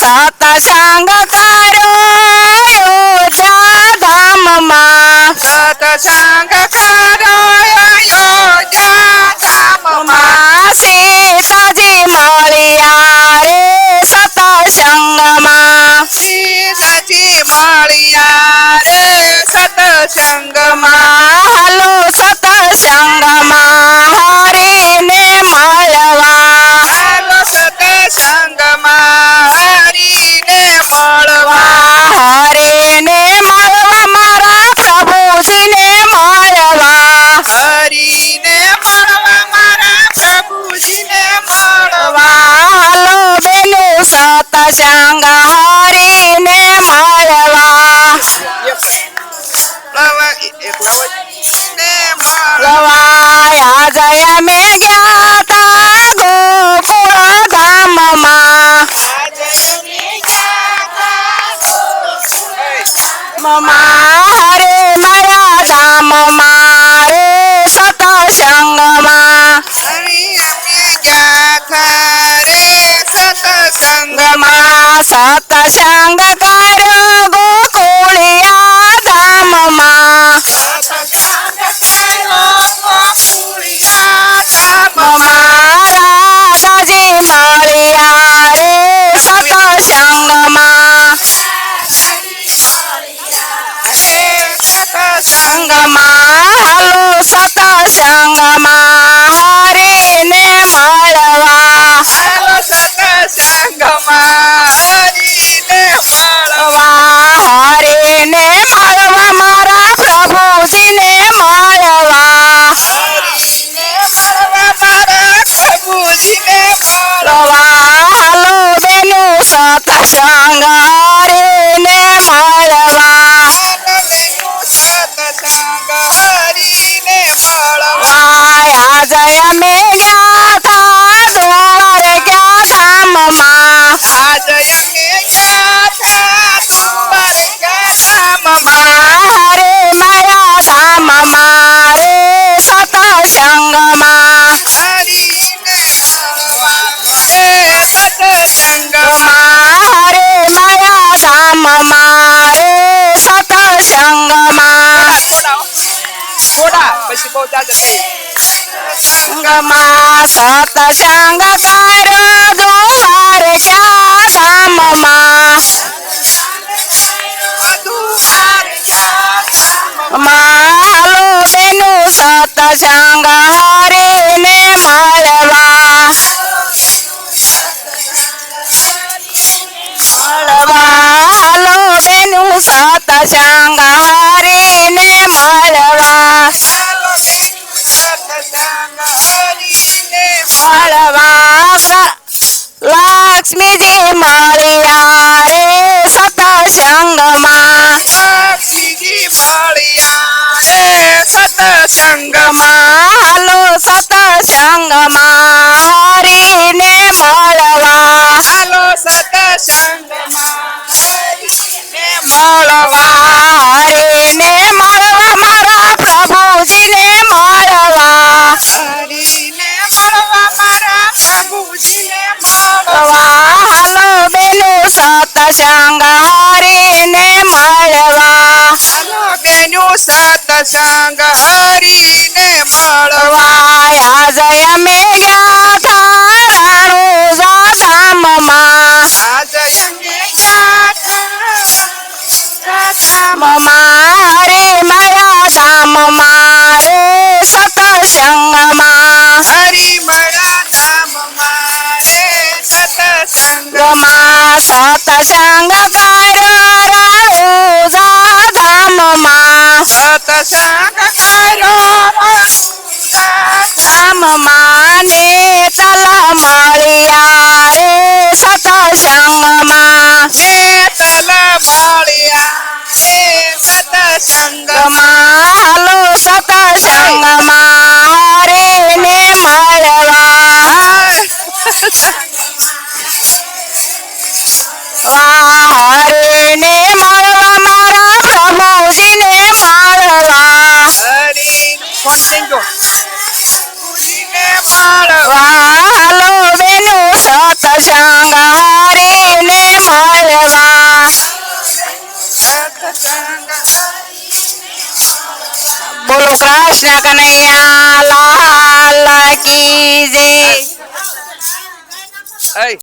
સતસંગ કર્યો ધામમાં સતસંગ કરો અયોધ્યા ધામમાં સીતાજી મળ્યા રે સતસંગમાં સીતાજી મળ્યા રે સતસંગમાં હાલો સતસંગમાં હરીને મળવા હાલો સતસંગમાં હરીને મળવા હરીને મળવા મારા પ્રભુજીને મળવા હરીને મળવા મારા પ્રભુજીને મળવા હાલો બેનું સતસંગ હરીને મળવા લવાયા જય મે ગયા તા ગોકુળ ધામમાં હરે માયા ધામમાં રે સતસંગમાં સતસંગ કર્યો ગોકુળિયા ધામમાં રાધાજી મળ્યા રે સતસંગમાં હાલો સતસંગમાં હરીને મળવા હરીને મળવા મારા પ્રભુજીને મળવા હાલો બેનું સતસંગ હરીને મળવા વાયા જય મે ગયા થા દ્વારકા ધામમાં હરે માયા ધામમાં રે સતસંગમાં હરે માયા ધામમાં રે સતસંગમાં પછી બહુ ચાલશે સતસંગ કર્યો દ્વારકા ધામમાં હાલો બેનું સતસંગ હરીને મળવા હાલો બેનું સતસંગ હરીને મળવા લક્ષ્મીજી મળ્યા રે સતસંગમાં હાલો સતસંગમાં હરીને મળવા હરીને મળવા મારા પ્રભુજીને મળવા કૃષ્ણ કનૈયા લાલ કી જય એય